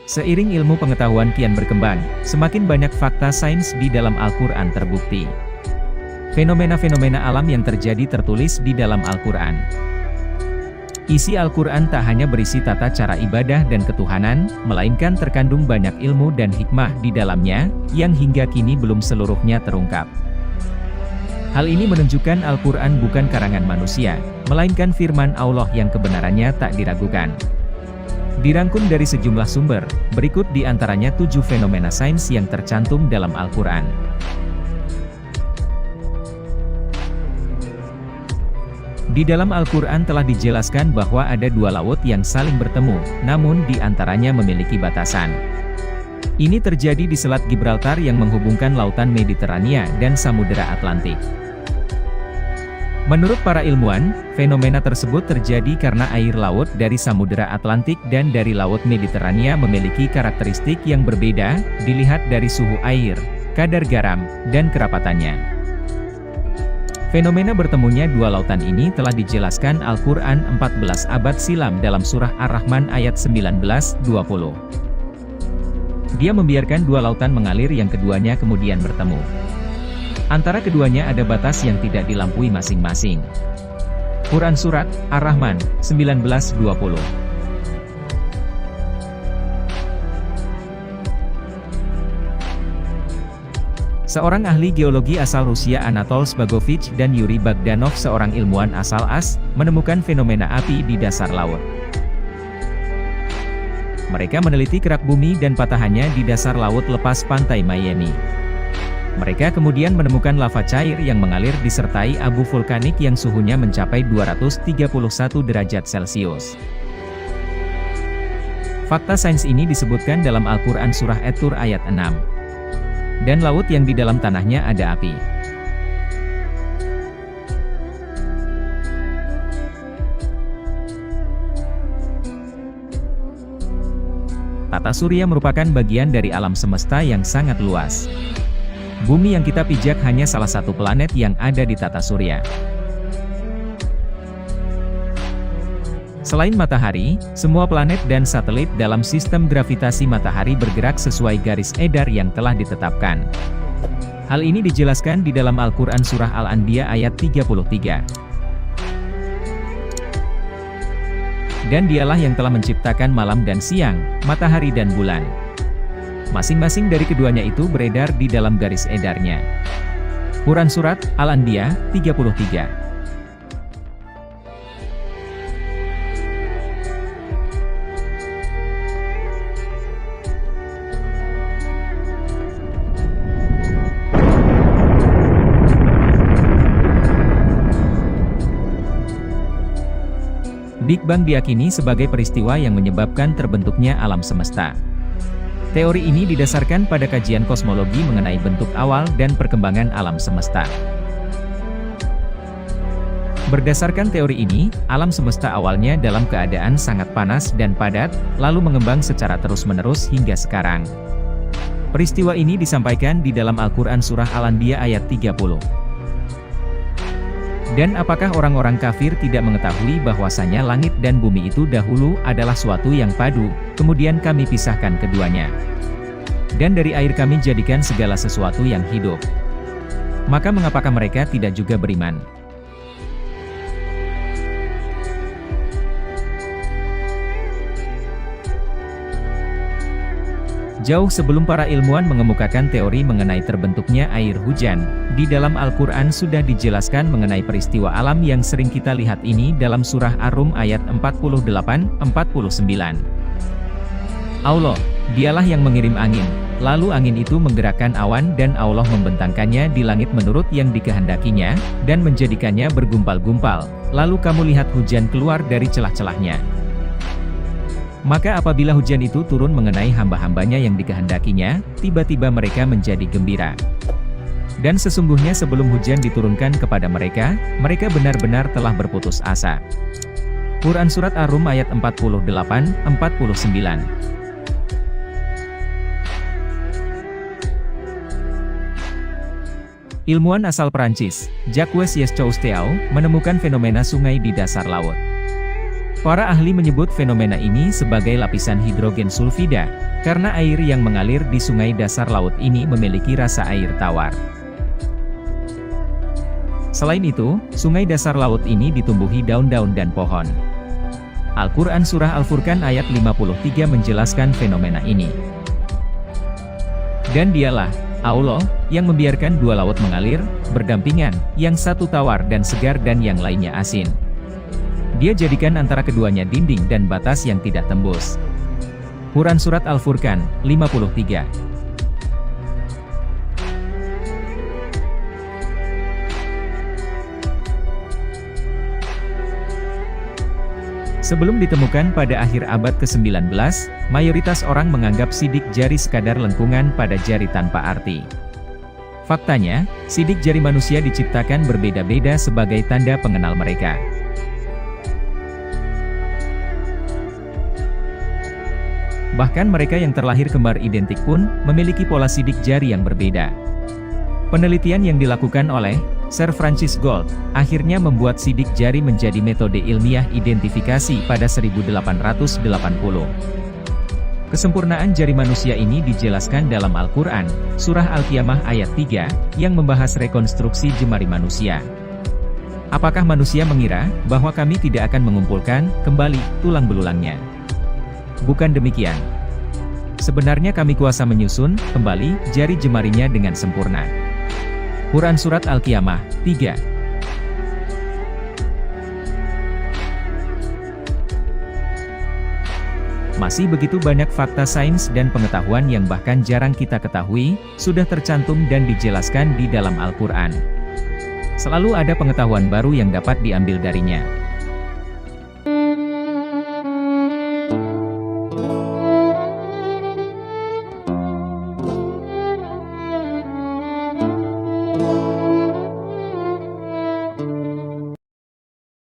Seiring ilmu pengetahuan kian berkembang, semakin banyak fakta sains di dalam Al-Quran terbukti. Fenomena-fenomena alam yang terjadi tertulis di dalam Al-Quran. Isi Al-Quran tak hanya berisi tata cara ibadah dan ketuhanan, melainkan terkandung banyak ilmu dan hikmah di dalamnya, yang hingga kini belum seluruhnya terungkap. Hal ini menunjukkan Al-Quran bukan karangan manusia, melainkan firman Allah yang kebenarannya tak diragukan. Dirangkum dari sejumlah sumber, berikut di antaranya 7 fenomena sains yang tercantum dalam Al-Quran. Di dalam Al-Quran telah dijelaskan bahwa ada 2 laut yang saling bertemu, namun di antaranya memiliki batasan. Ini terjadi di Selat Gibraltar yang menghubungkan Lautan Mediterania dan Samudera Atlantik. Menurut para ilmuwan, fenomena tersebut terjadi karena air laut dari Samudera Atlantik dan dari Laut Mediterania memiliki karakteristik yang berbeda, dilihat dari suhu air, kadar garam, dan kerapatannya. Fenomena bertemunya 2 lautan ini telah dijelaskan Al-Quran 14 abad silam dalam surah Ar-Rahman ayat 19-20. Dia membiarkan 2 lautan mengalir yang keduanya kemudian bertemu. Antara keduanya ada batas yang tidak dilampaui masing-masing. Quran Surat Ar-Rahman 19-20. Seorang ahli geologi asal Rusia Anatol Zbagovich dan Yuri Bagdanov seorang ilmuwan asal AS, menemukan fenomena api di dasar laut. Mereka meneliti kerak bumi dan patahannya di dasar laut lepas pantai Miami. Mereka kemudian menemukan lava cair yang mengalir disertai abu vulkanik yang suhunya mencapai 231 derajat Celcius. Fakta sains ini disebutkan dalam Al-Quran Surah At-Tur ayat 6. Dan laut yang di dalam tanahnya ada api. Tata surya merupakan bagian dari alam semesta yang sangat luas. Bumi yang kita pijak hanya salah satu planet yang ada di tata surya. Selain matahari, semua planet dan satelit dalam sistem gravitasi matahari bergerak sesuai garis edar yang telah ditetapkan. Hal ini dijelaskan di dalam Al-Quran Surah Al-Anbiya ayat 33. Dan dialah yang telah menciptakan malam dan siang, matahari dan bulan. Masing-masing dari keduanya itu beredar di dalam garis edarnya. Quran Surat Al-Anbiya 33. Big Bang diyakini sebagai peristiwa yang menyebabkan terbentuknya alam semesta. Teori ini didasarkan pada kajian kosmologi mengenai bentuk awal dan perkembangan alam semesta. Berdasarkan teori ini, alam semesta awalnya dalam keadaan sangat panas dan padat, lalu mengembang secara terus-menerus hingga sekarang. Peristiwa ini disampaikan di dalam Al-Quran Surah Al-Anbiya ayat 30. Dan apakah orang-orang kafir tidak mengetahui bahwasanya langit dan bumi itu dahulu adalah suatu yang padu, kemudian kami pisahkan keduanya. Dan dari air kami jadikan segala sesuatu yang hidup. Maka mengapakah mereka tidak juga beriman? Jauh sebelum para ilmuwan mengemukakan teori mengenai terbentuknya air hujan, di dalam Al-Quran sudah dijelaskan mengenai peristiwa alam yang sering kita lihat ini dalam surah Ar-Rum ayat 48-49. Allah, dialah yang mengirim angin, lalu angin itu menggerakkan awan dan Allah membentangkannya di langit menurut yang dikehendakinya, dan menjadikannya bergumpal-gumpal, lalu kamu lihat hujan keluar dari celah-celahnya. Maka apabila hujan itu turun mengenai hamba-hambanya yang dikehendakinya, tiba-tiba mereka menjadi gembira. Dan sesungguhnya sebelum hujan diturunkan kepada mereka, mereka benar-benar telah berputus asa. Quran Surat Ar-Rum ayat 48-49. Ilmuwan asal Prancis, Jacques Chousteau, menemukan fenomena sungai di dasar laut. Para ahli menyebut fenomena ini sebagai lapisan hidrogen sulfida, karena air yang mengalir di sungai dasar laut ini memiliki rasa air tawar. Selain itu, sungai dasar laut ini ditumbuhi daun-daun dan pohon. Al-Quran Surah Al-Furqan ayat 53 menjelaskan fenomena ini. Dan dialah Allah yang membiarkan dua laut mengalir, berdampingan, yang satu tawar dan segar dan yang lainnya asin. Dia jadikan antara keduanya dinding dan batas yang tidak tembus. Quran Surat Al-Furqan, 53. Sebelum ditemukan pada akhir abad ke-19, mayoritas orang menganggap sidik jari sekadar lengkungan pada jari tanpa arti. Faktanya, sidik jari manusia diciptakan berbeda-beda sebagai tanda pengenal mereka. Bahkan mereka yang terlahir kembar identik pun memiliki pola sidik jari yang berbeda. Penelitian yang dilakukan oleh Sir Francis Gould akhirnya membuat sidik jari menjadi metode ilmiah identifikasi pada 1880. Kesempurnaan jari manusia ini dijelaskan dalam Al-Quran, Surah Al-Qiyamah ayat 3, yang membahas rekonstruksi jemari manusia. Apakah manusia mengira bahwa kami tidak akan mengumpulkan kembali tulang belulangnya? Bukan demikian. Sebenarnya kami kuasa menyusun kembali jari jemarinya dengan sempurna. Quran Surat Al-Qiyamah, 3. Masih begitu banyak fakta sains dan pengetahuan yang bahkan jarang kita ketahui, sudah tercantum dan dijelaskan di dalam Al-Quran. Selalu ada pengetahuan baru yang dapat diambil darinya.